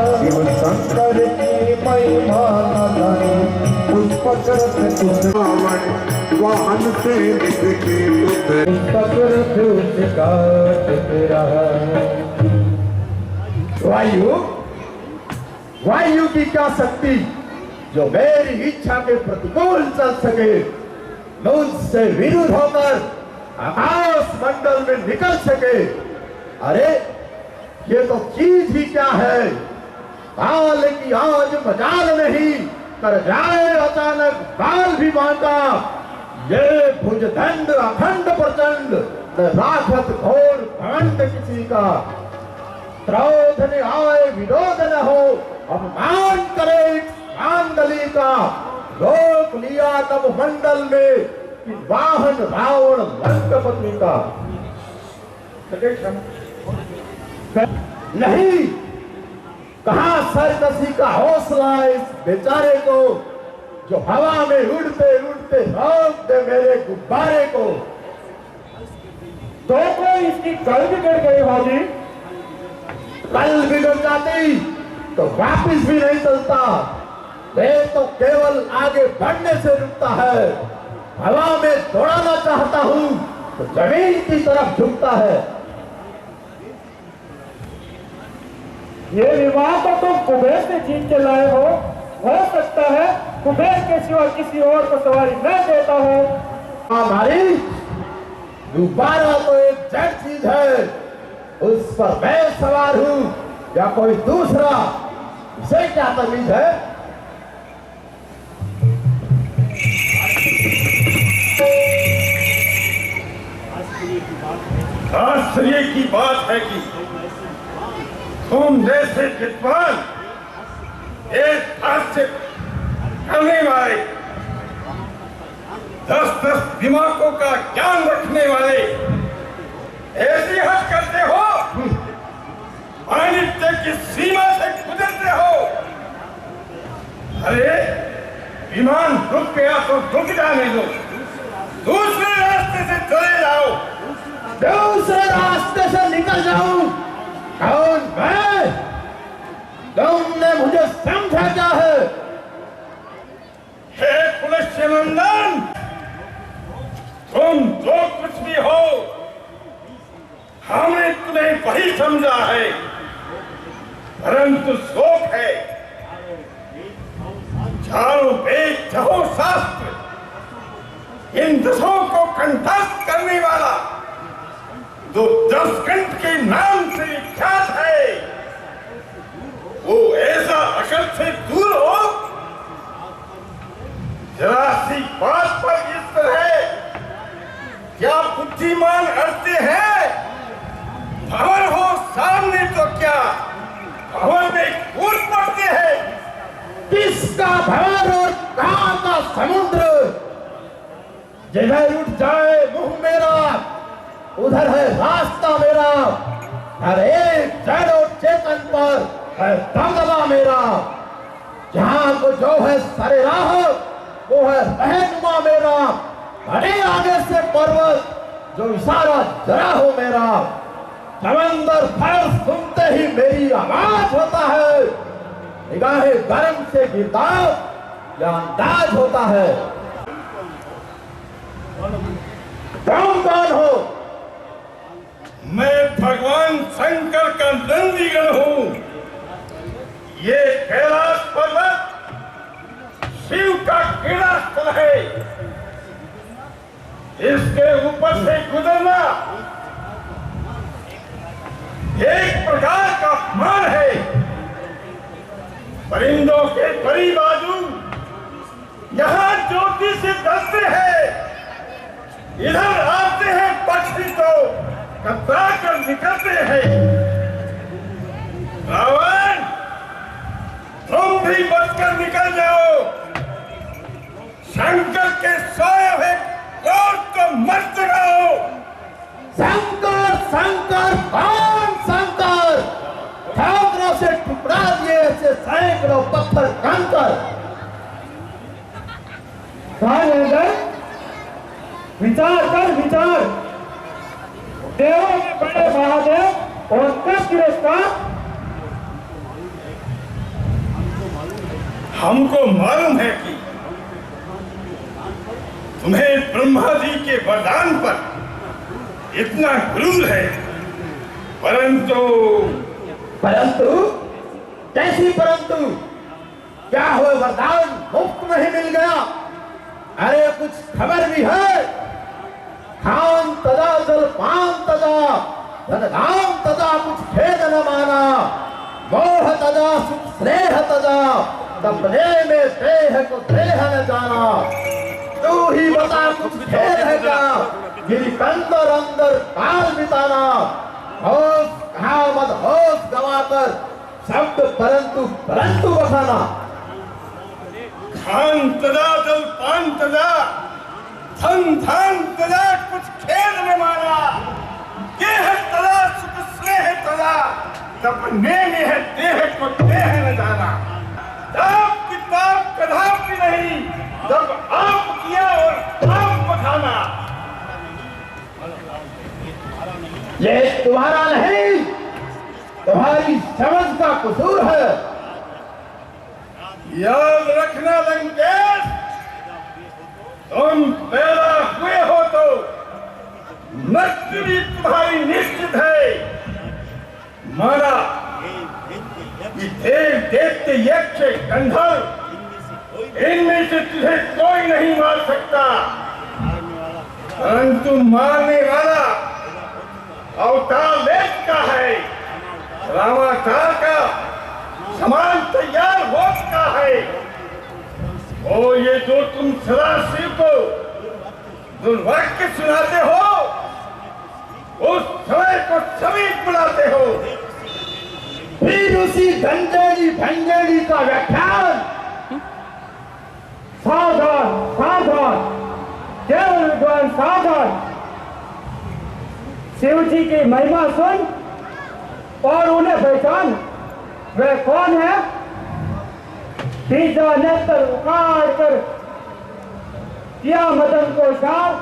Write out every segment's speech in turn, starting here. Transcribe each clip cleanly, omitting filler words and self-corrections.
शिव शंकर की महिमा न जाने, पुष्पक रथ रावण वाहन से निकले पुष्पक रथ उसका टिक रहा। वायु की क्या शक्ति जो मेरी इच्छा के प्रतिकूल चल सके, मुझसे विरुद्ध होकर आकाश मंडल में निकल सके। अरे ये तो चीज ही क्या है, काल की आज मजाल नहीं, कर जाए अचानक काल भी बांका। ये भुजदंड अखंड प्रचंड, न राखत घोर घमंड किसी का। क्रोध न आए विरोध न हो, अपमान करे आंदली का। रोक लिया तब मंडल में कि वाहन रावण लंकापति का। नहीं, कहां सरकशी का हौसला इस बेचारे को, जो हवा में उड़ते उड़ते रोक दे मेरे गुब्बारे को। तो कोई इसकी कल बिगड़ गई होगी। कल बिगड़ जाती तो वापिस भी नहीं चलता। ये तो केवल आगे बढ़ने से रुकता है। हवा में दौड़ाना चाहता हूं तो जमीन की तरफ झुकता है। ये विवाह तो तुम कुबेर से जीत के लाए हो सकता है कुबेर के सिवा किसी और को सवारी न देता हो। हमारी गुब्बारा तो एक जड़ चीज है, उस पर मैं सवार हूं या कोई दूसरा, इसे क्या तमीज है। आश्चर्य की बात है कि तुम जैसे विद्वान, एक हास्य करने वाले, 10-10 दिमागों का ज्ञान रखने वाले ऐसी हद करते हो, पांडित्य की सीमा से गुजरते हो। अरे विमान रुक गया तो रुक जाने दो, दूसरे रास्ते से चले जाओ। दूसरे रास्ते से निकल जाऊं? कौन मैं? तुमने मुझे समझा क्या है? हे पुलस्त्य, तुम जो कुछ भी हो, हमने तुम्हें वही समझा है, परंतु शोक है चारों वेद चाहो शास्त्र, इन 10 को कंठस्थ करने वाला जो 10 कंठ के नाम से विख्यात है, वो ऐसा अकल से दूर हो। जरा सी बात पर इस तरह क्या बुद्धिमान अड़ते हैं? भंवर हो सामने तो क्या भंवर में कूद पड़ते हैं। किसका भंवर और कहां का समुद्र? जिधर उठ जाए मुंह मेरा, उधर है रास्ता मेरा। हर एक जड़ और चेतन पर है दबदबा मेरा। जहां को जो है सरे राह, वो है रहनुमा मेरा। अरे आगे से पर्वत जो इशारा जरा हो मेरा। समंदर भर सुनते ही मेरी आवाज होता है। निगाहे गर्म से गिरता या अंदाज होता है। तुम कौन हो? मैं भगवान शंकर का नंदीगण हूं। ये कैलाश पर्वत शिव का क्रीड़ा स्थल है। इसके ऊपर से गुजरना एक प्रकार का अपमान है। परिंदों के परी बाजू यहाँ ज्योति से डरते हैं, इधर आते हैं पक्षी तो कतरा कर निकलते हैं। रावण, तुम भी बचकर निकल जाओ। शंकर के सोए हुए क्रोध को मत जगाओ। शंकर शंकर कौन शंकर? ठाकरों से टुकड़ा दिए ऐसे सैकड़ों पत्थर कंकर। विचार कर विचार। देवों में बड़े महादेव और कब गिरफ्तार? हमको मालूम है कि तुम्हें ब्रह्मा जी के वरदान पर इतना क्रोध है, परंतु कैसी परंतु? क्या हो, वरदान मुफ्त में ही मिल गया? अरे कुछ खबर भी है? खान तजा जलपान तजा धन धाम तजा कुछ खेद न माना, मोह तजा सुख स्नेह तजा तपने में देह को देह न जाना। तू ही बता कुछ खेद है क्या? गिरी कंदर अंदर काल बिताना, होश कहा मत होश गवाकर शब्द परंतु परंतु बखाना। खान तजा जलपान तजा धन धाम तजा कुछ खेद न माना, देह तजा सुख स्नेह तजा तपने में है देह को देह न जाना। आप किताब कदापि नहीं, जब आप किया और आप बखाना। ये तुम्हारा नहीं, तुम्हारी समझ का कसूर है। याद रखना लंकेश, तुम पैदा हुए हो तो मृत्यु भी तुम्हारी निश्चित है। मारा ये देव देवते यक्ष गंधर्व इनमें से तुझे कोई नहीं मार सकता, परंतु मारने वाला अवतार लेख का है, रामावतार का समान तैयार हो चुका है। ओ ये जो तुम सदाशिव को दुर्वाक्य सुनाते हो, उस समय को समीप बुलाते हो। फिर उसी गंजेड़ी भंजेड़ी का व्याख्यान। सावधान सावधान, केवल विद्वान सावधान। शिव जी की महिमा सुन और उन्हें पहचान। वह कौन है? तीजा नेत्र उखाड़ कर किया मदन को शार,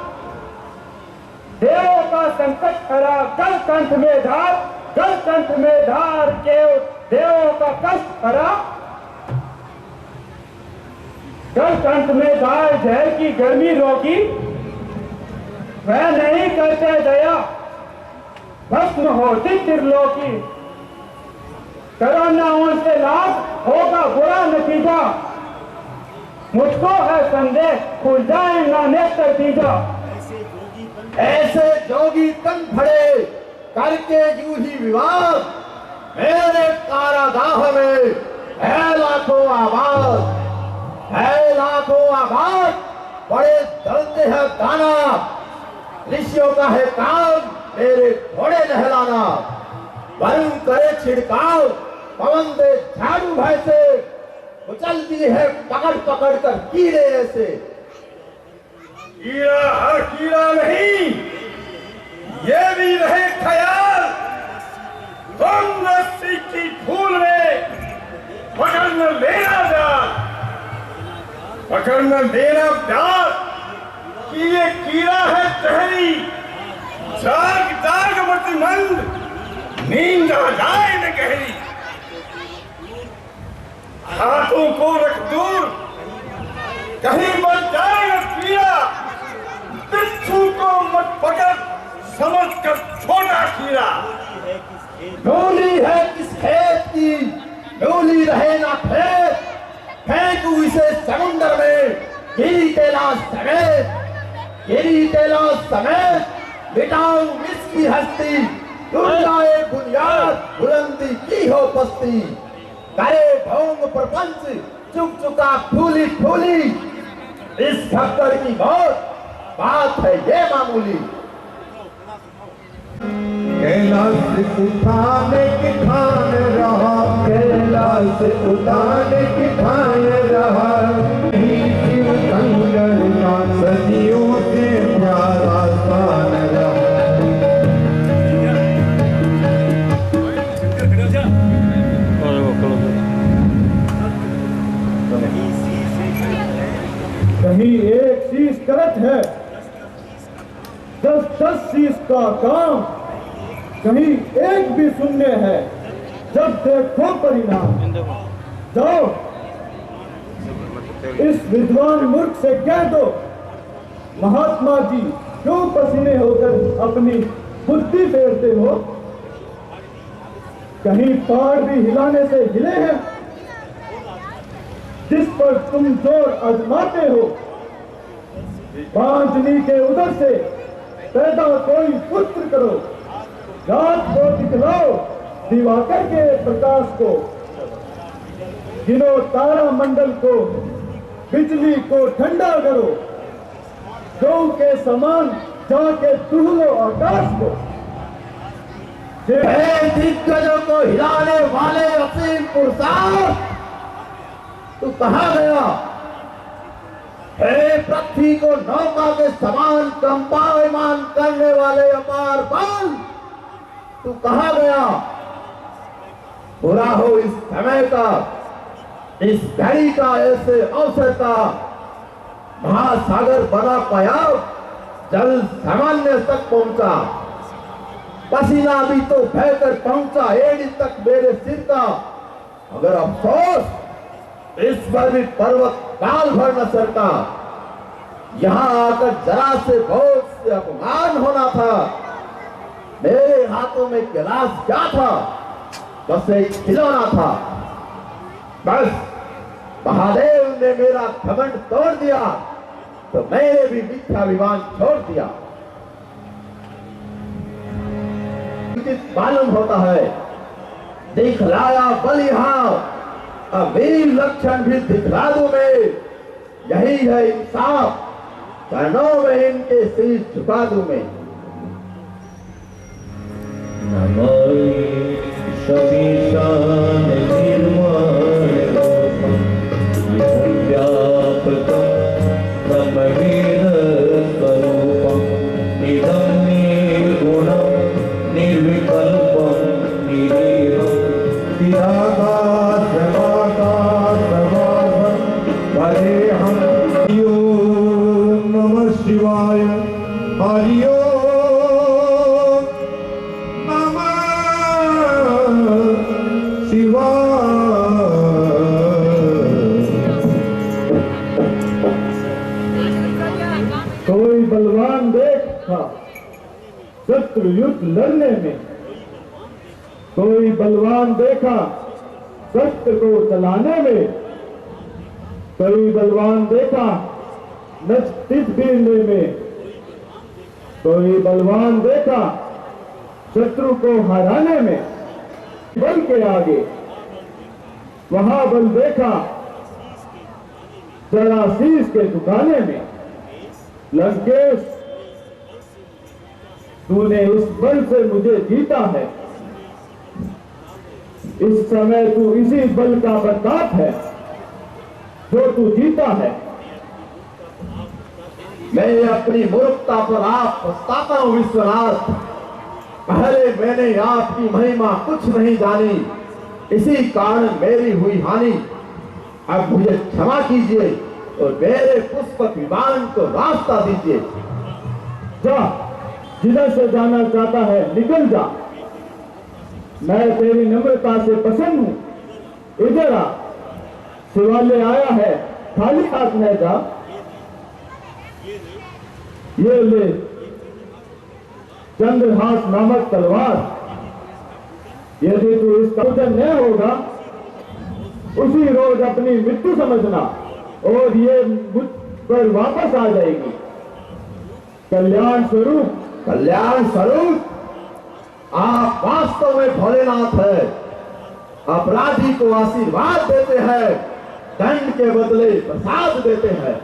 देवों का संकट हरा गल कंठ में धार, गल कंठ में धार के देवों का कष्ट हरा। गल कंठ में धार जहर की गर्मी रोकी, वह नहीं करते दया भस्म होती त्रिलोकी। करो ना उनसे लाभ, होगा बुरा नतीजा, मुझको है संदेह खुल जाए ना नेत्र तीजा। ऐसे जोगी तन फड़े करके यूं ही विवाद, मेरे कारागाह में है लाखों आबाद, है लाखों आबाद। बड़े जलते हैं दाना, ऋषियों का है काम मेरे घोड़े नहलाना। वरुण करे छिड़काव, पवन दे झाड़ू भय से, उछलती है पकड़ पकड़ कर कीड़े ऐसे। कीड़ा हर कीड़ा नहीं, ये भी रहे ख्याल, तुम रस्सी की फूल में पकड़ न लेना जाल, पकड़ न लेना जाल कि ये कीड़ा है टहरी। जाग जाग मत मंद, नींद आ जाए न गहरी। हाथों को रख दूर, कहीं मत जाए न कीड़ा। बिच्छू को मत पकड़, समझ कर छोटा कीड़ा। डोली है किस खेत की, डोली रहे ना खेत, फेंकू इसे समुंदर में गिरी कैलाश समेत, गिरी कैलाश समेत। मिटाऊं इसकी हस्ती, टूट जाए बुनियाद, बुलंदी की हो पस्ती। करे ढोंग प्रपंच चुक चुका फूली फूली, इस खप्पर की मौत बात है ये मामूली। कैलाश उठाने की ठान रहा, कैलाश उठाने की ठान रहा। शिव कंगन का सदियों से प्यारा स्थान रहा। कहीं एक शीश गलत है, 10-10 शीश का काम, कहीं एक भी शून्य है। जब देखो परिणाम, जाओ इस विद्वान मूर्ख से कह दो, महात्मा जी क्यों पसीने होकर अपनी बुद्धि फेरते हो? कहीं पहाड़ भी हिलाने से हिले हैं जिस पर तुम जोर आजमाते हो? पांचनी के उधर से पैदा कोई पुत्र करो, रात को दिखलाओ दिवाकर के प्रकाश को, गिनो तारा मंडल को, बिजली को ठंडा करो, गौ के समान जाके दुहलो आकाश को। दिग्गजों को हिलाने वाले असीम पुरुषार्थ, तू कहाँ गया? हे पृथ्वी को नौका के समान कंपायमान करने वाले अपार बल, तू कहाँ गया? बुरा हो इस समय का, इस घड़ी का, ऐसे अवसर का। महासागर बना पाया, जल सामान्य तक पहुंचा, पसीना भी तो बहकर पहुंचा एड़ी तक मेरे सिर का। अगर अफसोस इस पर भी पर्वत काल भर न सरका, यहाँ आकर जरा से बहुत से अपमान होना था। मेरे हाथों में गिलास क्या था? बस एक खिलौना था। बस महादेव ने मेरा घमंड तोड़ दिया तो मैंने भी मिथ्याभिमान छोड़ दिया। मालूम होता है दिखलाया बलिहार, अब वीर लक्षण भी दिखला दूं मैं। यही है इंसाफ, चरणों में इनके सिर झुका दूं मैं। नमामि शबीशान निर्माणरूपं व्यापकं ब्रह्मवेदस्वरूपं इदं निर्गुणं निर्विकल्पं निरीहं चिदाकाशमाकाशवासं भजेऽहं। हरि ओं नमः शिवाय, हरि ओं कोई बलवान देख था शत्रु युद्ध लड़ने में, कोई बलवान देखा शस्त्र को चलाने में, कोई बलवान देखा नच बीरने में, कोई बलवान देखा शत्रु को हराने में। बल के आगे वहां बल देखा जरा शीश के झुकाने में। लंकेश, तूने इस बल से मुझे जीता है, इस समय तू इसी बल का प्रताप है जो तू जीता है। मैं अपनी मूर्खता पर आप पछताता हूं विश्वनाथ। पहले मैंने आपकी महिमा कुछ नहीं जानी, इसी कारण मेरी हुई हानि। अब मुझे क्षमा कीजिए और मेरे पुष्पक विमान को रास्ता दीजिए। जा, जिधर से जाना चाहता है निकल जा। मैं तेरी नम्रता से प्रसन्न हूं। इधर आ, शिवालय आया है, खाली हाथ न जा। ये ले चंद्रहास नामक तलवार। यदि तू इसका पूजन न होगा उसी रोज अपनी मृत्यु समझना और ये मुझ पर वापस आ जाएगी। कल्याण स्वरूप, कल्याण स्वरूप, आप वास्तव में भोलेनाथ है। अपराधी को आशीर्वाद देते हैं, दंड के बदले प्रसाद देते हैं।